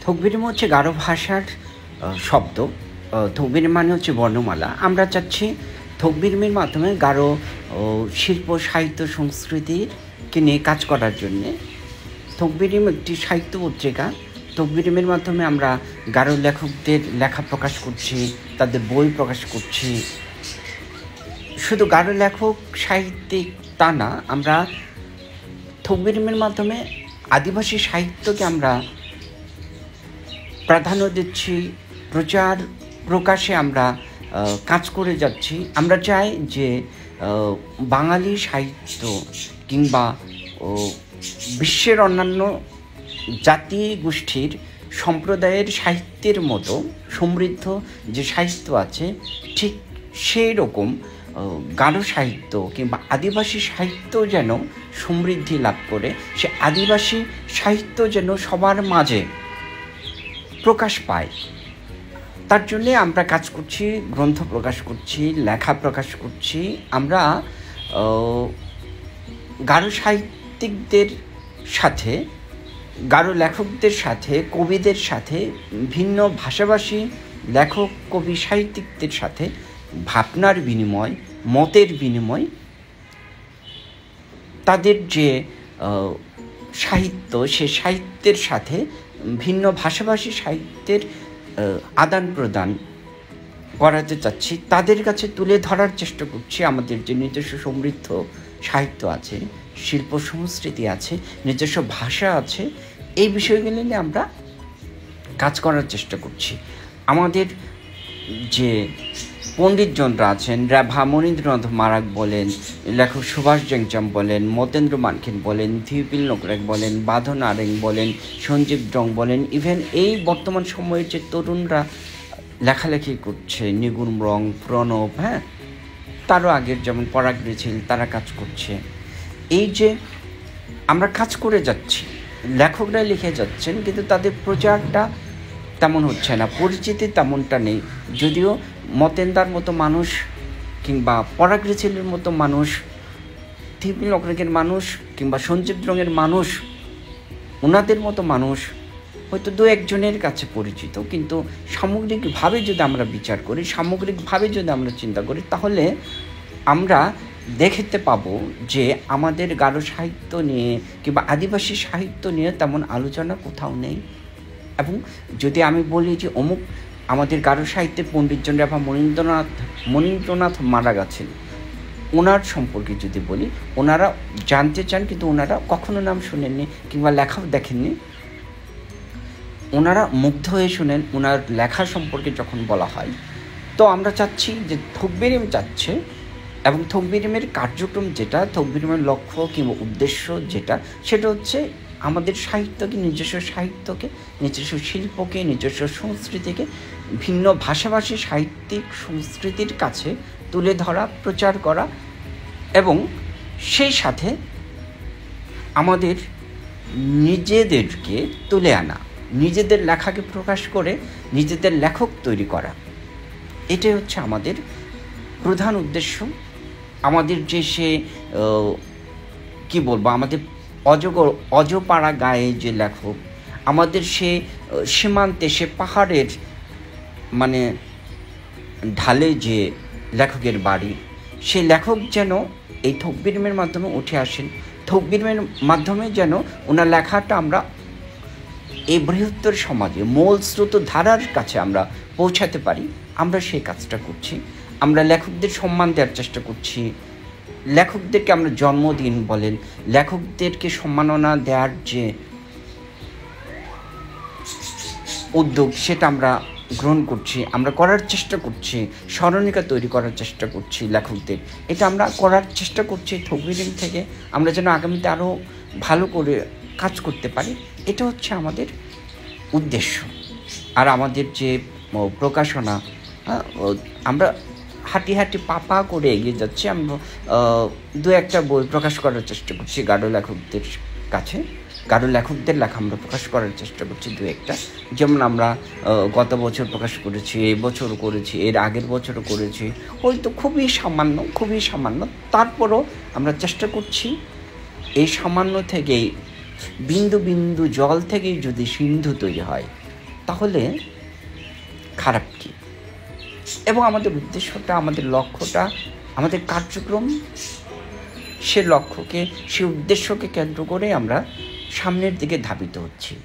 থকবিরিম হচ্ছে গারো ভাষার শব্দ। থকবিরিম মানে হচ্ছে বর্ণমালা। আমরা চাচ্ছি থকবিরিমের মাধ্যমে গারো শিল্প, সাহিত্য, সংস্কৃতিকে নিয়ে কাজ করার জন্যে। থকবিরিম একটি সাহিত্য পত্রিকা। থকবিরিমের মাধ্যমে আমরা গারো লেখকদের লেখা প্রকাশ করছি, তাদের বই প্রকাশ করছি। শুধু গারো লেখক সাহিত্যিক তা না, আমরা থকবিরিমের মাধ্যমে আদিবাসী সাহিত্যকে আমরা প্রাধান্য দিচ্ছি, প্রচার প্রকাশে আমরা কাজ করে যাচ্ছি। আমরা চাই যে বাঙালি সাহিত্য কিংবা বিশ্বের অন্যান্য জাতি গোষ্ঠীর সম্প্রদায়ের সাহিত্যের মতো সমৃদ্ধ যে সাহিত্য আছে, ঠিক সেই রকম গারো সাহিত্য কিংবা আদিবাসী সাহিত্য যেন সমৃদ্ধি লাভ করে, সে আদিবাসী সাহিত্য যেন সবার মাঝে প্রকাশ পায়। তার জন্যে আমরা কাজ করছি, গ্রন্থ প্রকাশ করছি, লেখা প্রকাশ করছি। আমরা গারো সাহিত্যিকদের সাথে, গারো লেখকদের সাথে, কবিদের সাথে, ভিন্ন ভাষাভাষী লেখক, কবি, সাহিত্যিকদের সাথে ভাবনার বিনিময়, মতের বিনিময়, তাদের যে সাহিত্য, সে সাহিত্যের সাথে ভিন্ন ভাষাভাষী সাহিত্যের আদান প্রদান করাতে চাচ্ছি। তাদের কাছে তুলে ধরার চেষ্টা করছি আমাদের যে নিজস্ব সমৃদ্ধ সাহিত্য আছে, শিল্প সংস্কৃতি আছে, নিজস্ব ভাষা আছে, এই বিষয়গুলি নিয়ে আমরা কাজ করার চেষ্টা করছি। আমাদের যে পণ্ডিতজনরা আছেন, রাভা মনীন্দ্রনাথ মারাক বলেন, লেখক সুভাষ জেংচাম বলেন, মতেন্দ্র মানখিন বলেন, থিউপিল নোকরেক বলেন, বাঁধ নারেং বলেন, সঞ্জীব ডং বলেন, ইভেন এই বর্তমান সময়ের যে তরুণরা লেখালেখি করছে, নিগুণ রং, প্রণব, তারও আগের যেমন পরাগ ছিল, তারা কাজ করছে। এই যে আমরা কাজ করে যাচ্ছি, লেখকরা লিখে যাচ্ছেন, কিন্তু তাদের প্রচারটা তেমন হচ্ছে না, পরিচিতি তেমনটা নেই। যদিও মতেন্দার মতো মানুষ কিংবা পরাগ রিচিলের মতো মানুষ, থিউপিল নোকরেকের মানুষ কিংবা সঞ্জীব রঙের মানুষ, ওনাদের মতো মানুষ হয়তো দু একজনের কাছে পরিচিত, কিন্তু সামগ্রিকভাবে যদি আমরা বিচার করি, সামগ্রিকভাবে যদি আমরা চিন্তা করি, তাহলে আমরা দেখতে পাবো যে আমাদের গারো সাহিত্য নিয়ে কিংবা আদিবাসী সাহিত্য নিয়ে তেমন আলোচনা কোথাও নেই। এবং যদি আমি বলি যে অমুক আমাদের গারো সাহিত্যের পণ্ডিতজন রাভা মনীন্দ্রনাথ মারা গেছেন, ওনার সম্পর্কে যদি বলি, ওনারা জানতে চান কিন্তু ওনারা কখনো নাম শুনেননি কিংবা লেখাও দেখেননি। ওনারা মুগ্ধ হয়ে শুনেন ওনার লেখা সম্পর্কে যখন বলা হয়। তো আমরা চাচ্ছি যে থকবিরিম চাচ্ছে, এবং থকবিরিমের কার্যক্রম যেটা, থকবিরিমের লক্ষ্য কিংবা উদ্দেশ্য যেটা, সেটা হচ্ছে আমাদের সাহিত্যকে, নিজস্ব সাহিত্যকে, নিজস্ব শিল্পকে, নিজস্ব সংস্কৃতিকে ভিন্ন ভাষাভাষী সাহিত্যিক সংস্কৃতির কাছে তুলে ধরা, প্রচার করা, এবং সেই সাথে আমাদের নিজেদেরকে তুলে আনা, নিজেদের লেখাকে প্রকাশ করে নিজেদের লেখক তৈরি করা। এটাই হচ্ছে আমাদের প্রধান উদ্দেশ্য। আমাদের যে সে কী বলবো, আমাদের অজপাড়া গায়ে যে লেখক, আমাদের সে সীমান্তে, সে পাহাড়ের মানে ঢালে যে লেখকের বাড়ি, সেই লেখক যেন এই থকবিরিমের মাধ্যমে উঠে আসেন। থকবিরিমের মাধ্যমে যেন ওনার লেখাটা আমরা এই বৃহত্তর সমাজে মূল স্রোত ধারার কাছে আমরা পৌঁছাতে পারি, আমরা সেই কাজটা করছি। আমরা লেখকদের সম্মান দেওয়ার চেষ্টা করছি, লেখকদেরকে আমরা জন্মদিন বলেন, লেখকদেরকে সম্মাননা দেওয়ার যে উদ্যোগ, সেটা আমরা গ্রহণ করছি, আমরা করার চেষ্টা করছি, স্মরণিকা তৈরি করার চেষ্টা করছি লেখকদের। এটা আমরা করার চেষ্টা করছি থকবিরিম থেকে, আমরা যেন আগামীতে আরও ভালো করে কাজ করতে পারি। এটা হচ্ছে আমাদের উদ্দেশ্য। আর আমাদের যে প্রকাশনা, আমরা হাঁটি হাঁটি পা করে এগিয়ে যাচ্ছি। আমরা দু একটা বই প্রকাশ করার চেষ্টা করছি গারো লেখকদের কাছে, গারো লেখকদের লেখা আমরা প্রকাশ করার চেষ্টা করছি দু একটা। যেমন আমরা গত বছর প্রকাশ করেছি, এই বছরও করেছি, এর আগের বছরও করেছি, হয়তো খুবই সামান্য, তারপরও আমরা চেষ্টা করছি এই সামান্য থেকেই, বিন্দু বিন্দু জল থেকেই যদি সিন্ধু তৈরি হয়, তাহলে খারাপ কি? এবং আমাদের উদ্দেশ্যটা, আমাদের লক্ষ্যটা, আমাদের কার্যক্রম, সে লক্ষ্যকে, সে উদ্দেশ্যকে কেন্দ্র করে আমরা সামনের দিকে ধাবিত হচ্ছি।